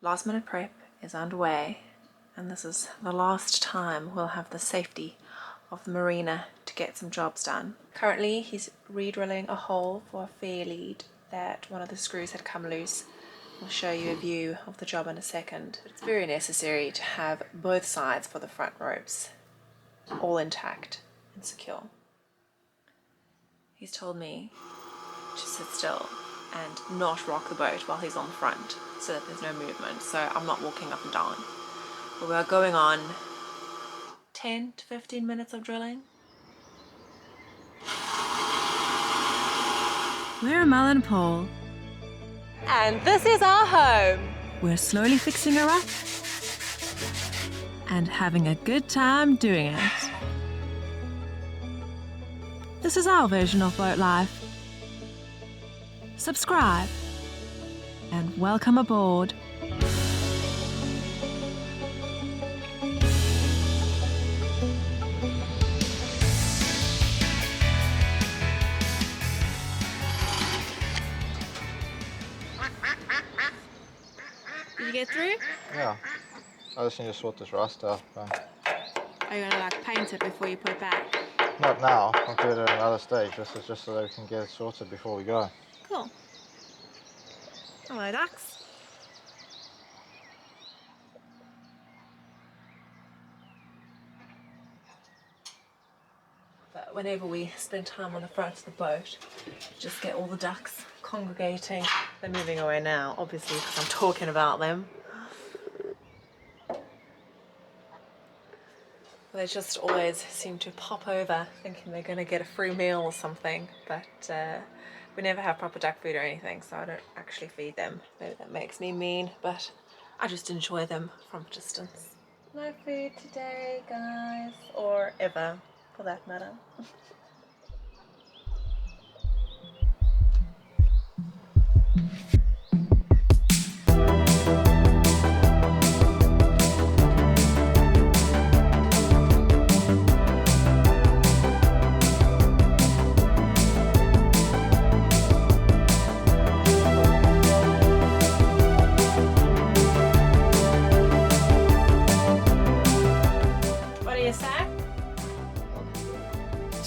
Last minute prep is underway, and this is the last time we'll have the safety of the Marina to get some jobs done. Currently he's re-drilling a hole for a fair lead that one of the screws had come loose. I'll show you a view of the job in a second. It's very necessary to have both sides for the front ropes all intact and secure. He's told me to sit still and not rock the boat while he's on the front so that there's no movement, so I'm not walking up and down. But we are going on 10 to 15 minutes of drilling. We're Mel Paul, and this is our home. We're slowly fixing her up and having a good time doing it. This is our version of boat life. Subscribe and welcome aboard. Did you get through? Yeah. I just need to sort this rust out. Are you gonna like paint it before you put it back? Not now. I'll do it at another stage. This is just so that we can get it sorted before we go. Cool. Hello, ducks. But whenever we spend time on the front of the boat, just get all the ducks congregating. They're moving away now, obviously, because I'm talking about them. They just always seem to pop over thinking they're going to get a free meal or something, but we never have proper duck food or anything, so I don't actually feed them. Maybe that makes me mean, but I just enjoy them from a distance. No food today, guys, or ever, for that matter.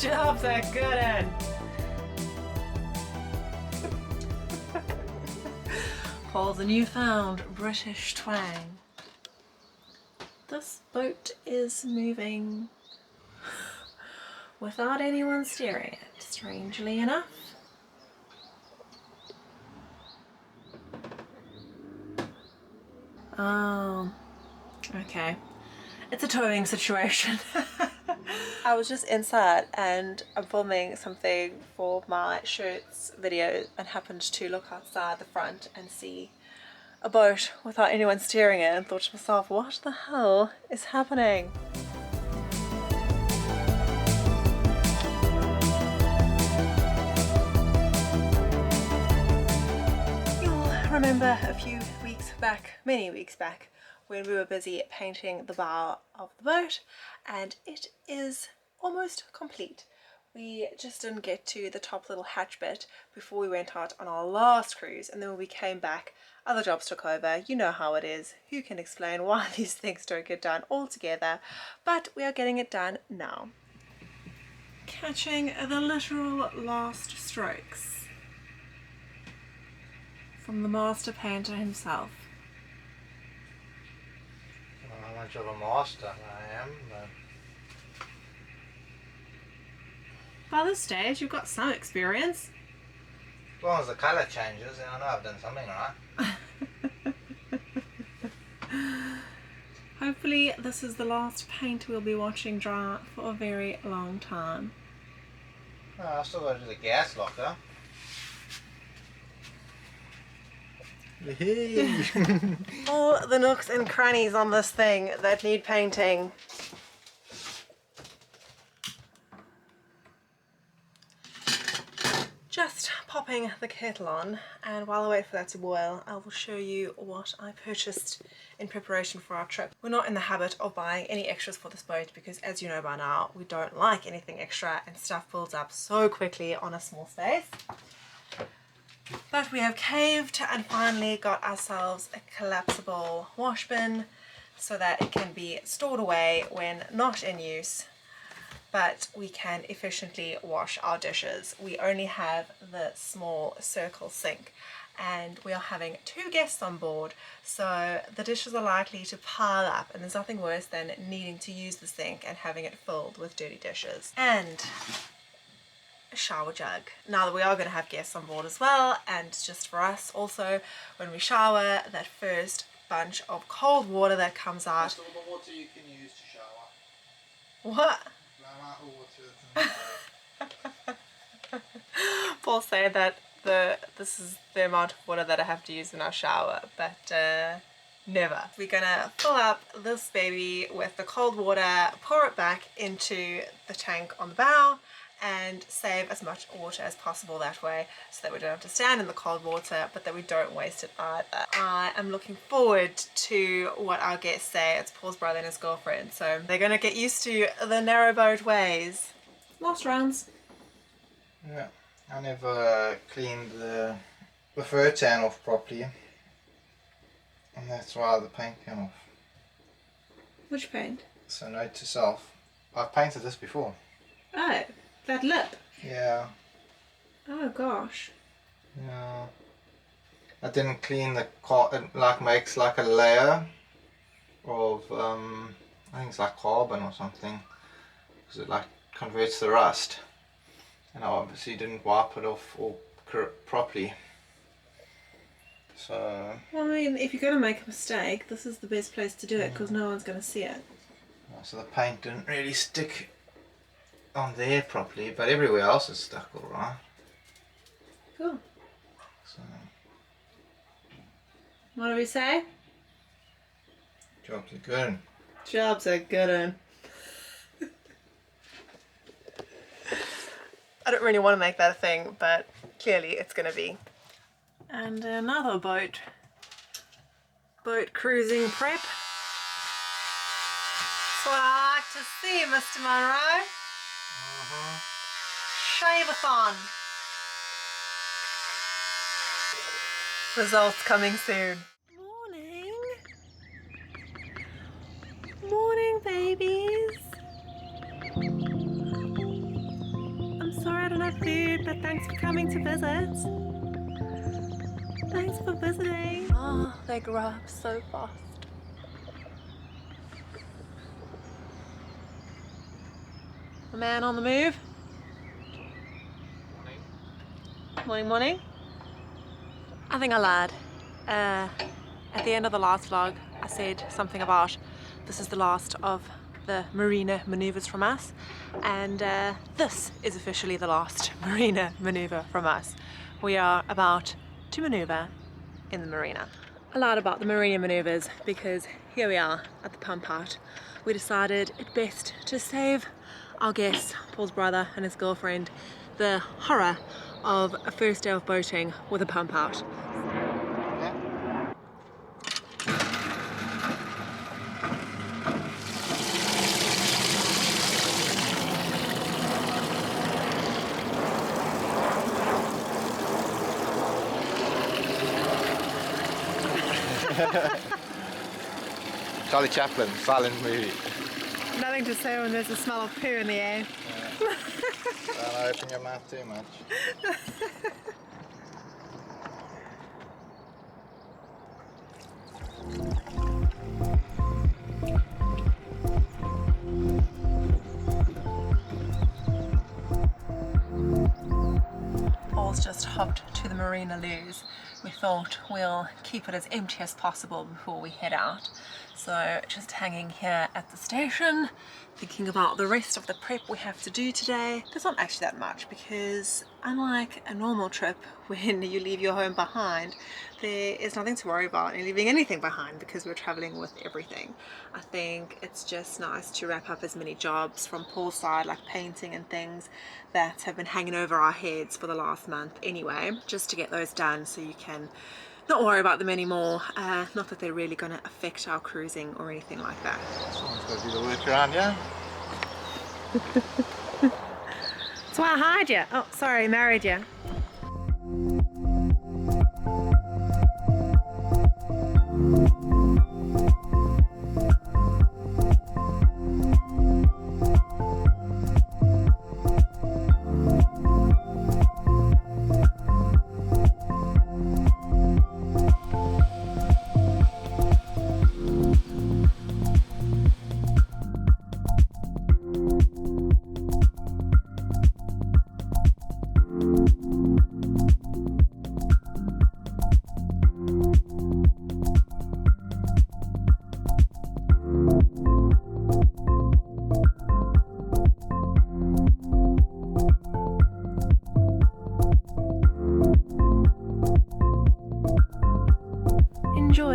Job's a good one. Paul's a newfound British twang. This boat is moving without anyone steering it, strangely enough. Oh, okay. It's a towing situation. I was just inside and I'm filming something for my shirts video and happened to look outside the front and see a boat without anyone steering it and thought to myself, what the hell is happening? You'll remember a few weeks back, many weeks back, when we were busy painting the bow of the boat, and it is almost complete. We just didn't get to the top little hatch bit before we went out on our last cruise, and then when we came back, other jobs took over. You know how it is. Who can explain why these things don't get done all together? But we are getting it done now. Catching the literal last strokes from the master painter himself. How much of a master I am, but... By this stage, you've got some experience. As long as the colour changes, then I know I've done something right. Hopefully this is the last paint we'll be watching dry for a very long time. Oh, I still got to do the gas locker. All the nooks and crannies on this thing that need painting. Just popping the kettle on, and while I wait for that to boil, I will show you what I purchased in preparation for our trip. We're not in the habit of buying any extras for this boat because, as you know by now, we don't like anything extra and stuff builds up so quickly on a small space. But we have caved and finally got ourselves a collapsible wash bin so that it can be stored away when not in use, but we can efficiently wash our dishes. We only have the small circle sink and we are having 2 guests on board, so the dishes are likely to pile up, and there's nothing worse than needing to use the sink and having it filled with dirty dishes. And a shower jug. Now that we are going to have guests on board as well, and just for us also, when we shower, that first bunch of cold water that comes out. That's all the water you can use to shower. What? Paul said that this is the amount of water that I have to use in our shower, but never. We're gonna fill up this baby with the cold water, pour it back into the tank on the bow, and save as much water as possible that way, so that we don't have to stand in the cold water, but that we don't waste it either. I am looking forward to what our guests say. It's Paul's brother and his girlfriend, so they're gonna get used to the narrowboat ways. Last rounds. Yeah, I never cleaned the fur tan off properly, and that's why the paint came off. Which paint? So note to self, I've painted this before. Oh, that lip. Yeah. Oh gosh. Yeah. I didn't clean the it like makes like a layer of I think it's like carbon or something, because it like converts the rust, and I obviously didn't wipe it off all properly. So. Well, I mean, if you're going to make a mistake, this is the best place to do it, because no one's going to see it. So the paint didn't really stick on there properly, but everywhere else is stuck all right. Cool. So. What do we say? Jobs are good. Jobs are good un. I don't really want to make that a thing, but clearly it's going to be. And another boat cruising prep. That's what I like to see, Mr. Monroe. Shave-a-thon. Results coming soon. Morning. Morning, babies. I'm sorry I don't have food, but thanks for coming to visit. Thanks for visiting. Oh, they grow up so fast. A man on the move. Morning, morning. I think I lied. At the end of the last vlog, I said something about this is the last of the Marina maneuvers from us, and this is officially the last Marina maneuver from us. We are about to maneuver in the Marina. I lied about the Marina maneuvers because here we are at the pump out. We decided it best to save our guest, Paul's brother and his girlfriend, the horror of a first day of boating with a pump out. Charlie Chaplin, silent movie. Nothing to say when there's a smell of poo in the air. Don't open your mouth too much. Paul's just hopped to the Marina loos. We thought we'll keep it as empty as possible before we head out. So just hanging here at the station, thinking about the rest of the prep we have to do today. There's not actually that much because unlike a normal trip when you leave your home behind, there is nothing to worry about in leaving anything behind because we're traveling with everything. I think it's just nice to wrap up as many jobs from Paul's side, like painting and things that have been hanging over our heads for the last month anyway, just to get those done so you can not worry about them anymore. Not that they're really going to affect our cruising or anything like that. Someone's got to do the work around here. That's why I hired you. Oh, sorry, married you.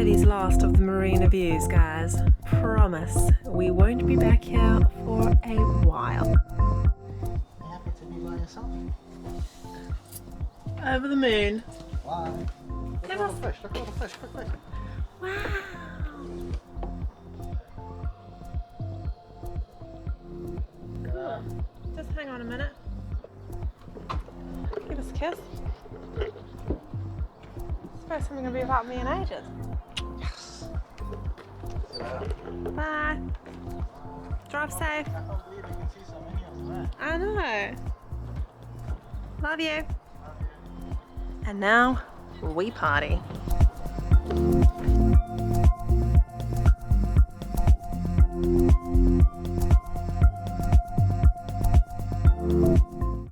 these last of the Marina views, guys. Promise we won't be back here for a while. You happy to be by yourself? Over the moon. Why? Look at all the fish, look at all the fish, quick. Wow. Just hang on a minute. Give us a kiss. I suppose something gonna be about me in ages. Yes. Bye. Drive safe. I can't believe you can see so many of them. I know. Love you. And now we party.